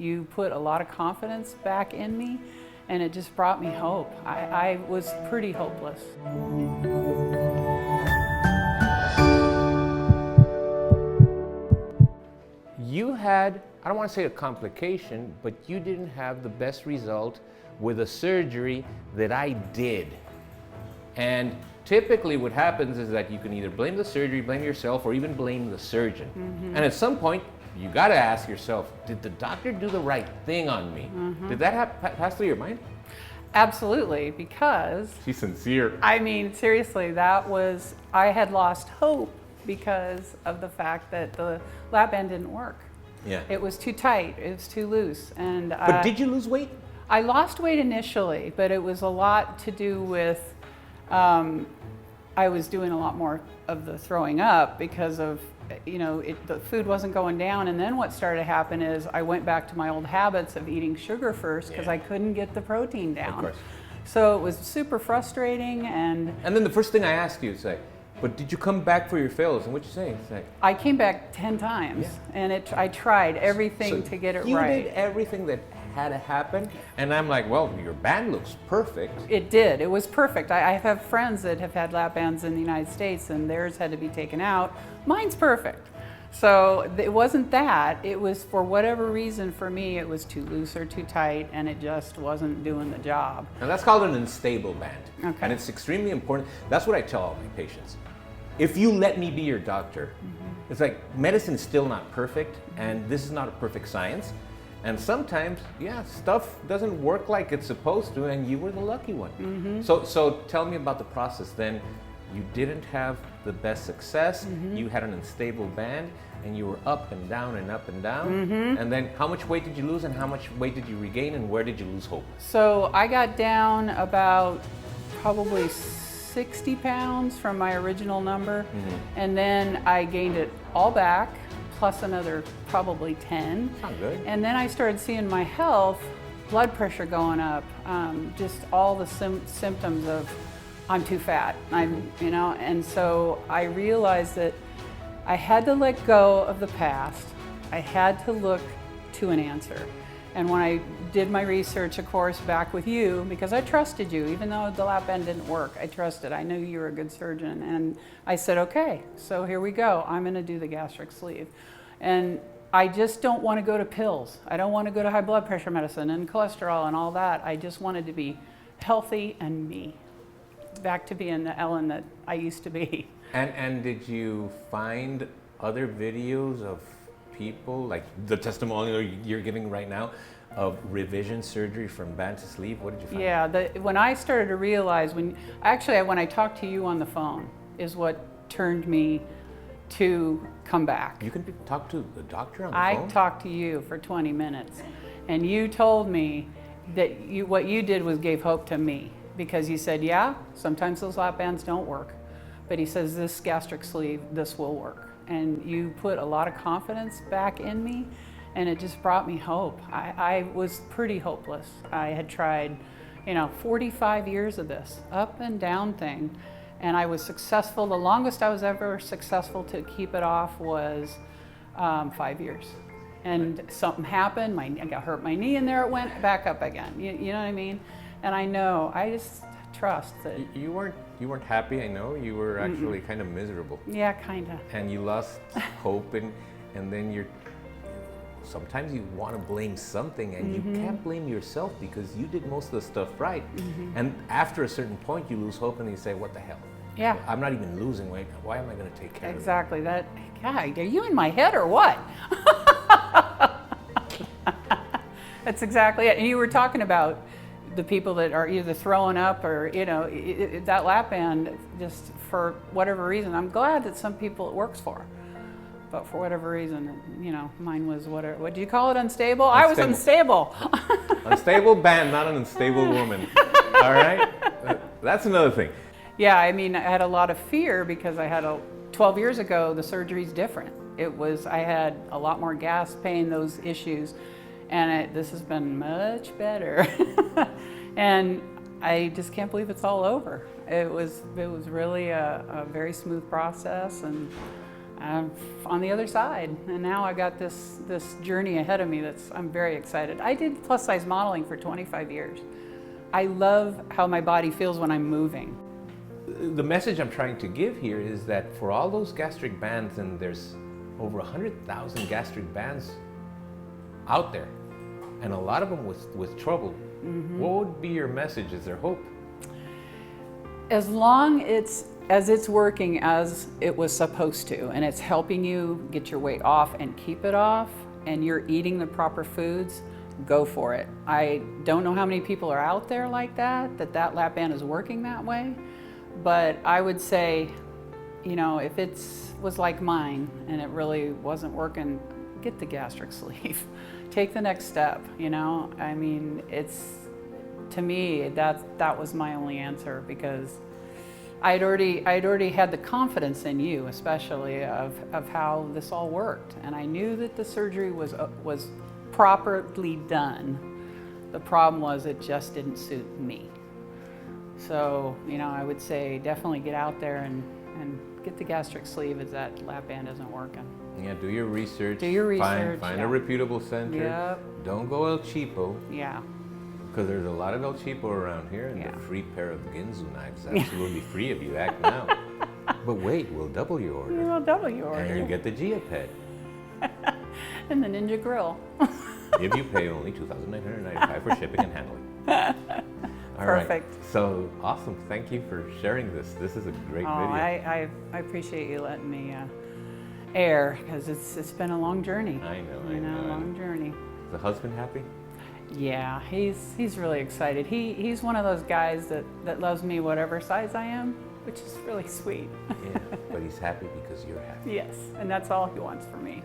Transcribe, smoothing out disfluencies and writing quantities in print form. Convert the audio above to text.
you put a lot of confidence back in me, and it just brought me hope. I was pretty hopeless. You had, I don't want to say a complication, but you didn't have the best result with a surgery that I did. And typically what happens is that you can either blame the surgery, blame yourself, or even blame the surgeon. And at some point, you got to ask yourself, did the doctor do the right thing on me? Did that pass through your mind? Absolutely, because She's sincere. I mean, seriously, I had lost hope because of the fact that the lap band didn't work. Yeah. It was too tight, it was too loose. And But did you lose weight? I lost weight initially, but it was a lot to do with, I was doing a lot more of the throwing up because of, the food wasn't going down. And then what started to happen is I went back to my old habits of eating sugar first because I couldn't get the protein down. Of course. So it was super frustrating. And then the first thing I asked you is say, but did you come back for your fails? And what'd you say? It's like, I came back 10 times, and I tried everything to get it right. You did everything that had to happen, and I'm like, well, your band looks perfect. It did. It was perfect. I have friends that have had lap bands in the United States, and theirs had to be taken out. Mine's perfect. So it wasn't that. It was, for whatever reason, for me, it was too loose or too tight, and it just wasn't doing the job. And that's called an unstable band. Okay. And it's extremely important. That's what I tell all my patients. If you let me be your doctor, it's like medicine is still not perfect, and this is not a perfect science. And sometimes, stuff doesn't work like it's supposed to, and you were the lucky one. So tell me about the process then. You didn't have the best success, you had an unstable band, and you were up and down and up and down. And then how much weight did you lose, and how much weight did you regain, and where did you lose hope? So I got down about probably 60 pounds from my original number, and then I gained it all back, plus another probably 10. Not good. And then I started seeing my health, blood pressure going up, just all the symptoms of I'm too fat, and so I realized that I had to let go of the past. I had to look to an answer. And when I did my research, of course, back with you, because I trusted you, even though the lap band didn't work, I trusted. I knew you were a good surgeon. And I said, okay, so here we go. I'm gonna do the gastric sleeve. And I just don't wanna go to pills. I don't wanna go to high blood pressure medicine and cholesterol and all that. I just wanted to be healthy and me. Back to being the Ellen that I used to be. And did you find other videos of people, like the testimonial you're giving right now, of revision surgery from band to sleeve? What did you find? Yeah, when I started to realize, when I talked to you on the phone is what turned me to come back. You can talk to the doctor on the phone? I talked to you for 20 minutes, and you told me that what you did was gave hope to me, because you said, yeah, sometimes those lap bands don't work, but he says this gastric sleeve, this will work. And you put a lot of confidence back in me, and it just brought me hope. I was pretty hopeless. I had tried, 45 years of this up and down thing, and I was successful. The longest I was ever successful to keep it off was 5 years. And something happened, I got hurt my knee, and there it went back up again. You know what I mean? And I just trust that. You weren't happy, I know. You were actually kind of miserable. Yeah, kind of. And you lost hope, and then sometimes you want to blame something, and you can't blame yourself because you did most of the stuff right. And after a certain point, you lose hope, and you say, what the hell? Yeah. I'm not even losing weight. Why am I going to take care of it? Exactly. That, God, are you in my head or what? That's exactly it. And you were talking about the people that are either throwing up or, that lap band, just for whatever reason. I'm glad that some people it works for. But for whatever reason, mine was what do you call it, unstable? I was unstable. Unstable band, not an unstable woman. All right? That's another thing. Yeah, I had a lot of fear because 12 years ago, the surgery's different. I had a lot more gas pain, those issues, and this has been much better. And I just can't believe it's all over. It was really a very smooth process, and I'm on the other side, and now I got this journey ahead of me I'm very excited. I did plus size modeling for 25 years. I love how my body feels when I'm moving. The message I'm trying to give here is that for all those gastric bands, and there's over 100,000 gastric bands out there, and a lot of them with trouble, what would be your message? Is there hope? As long as it's working as it was supposed to, and it's helping you get your weight off and keep it off, and you're eating the proper foods, go for it. I don't know how many people are out there like that lap band is working that way, but I would say, you know, if it was like mine and it really wasn't working, get the gastric sleeve. Take the next step, you know? I mean, to me, that was my only answer, because I'd already had the confidence in you, especially of how this all worked, and I knew that the surgery was properly done. The problem was it just didn't suit me. So, you know, I would say definitely get out there and get the gastric sleeve if that lap band isn't working. Yeah, do your research. Do your research. Find a reputable center. Yep. Don't go El Cheapo. Yeah. Because there's a lot of El Cheapo around here, and Yeah. the free pair of Ginzu knives, absolutely free if you act now. But wait, we'll double your order. We'll double your order. And you get the Geoped. And the Ninja Grill. If you pay only $2,995 for shipping and handling. All Perfect. Right. So awesome. Thank you for sharing this. This is a great video. I appreciate you letting me air, because it's been a long journey. I know. A long journey. Is the husband happy? Yeah, he's really excited. He's one of those guys that loves me whatever size I am, which is really sweet. Yeah, but he's happy because you're happy. Yes, and that's all he wants from me.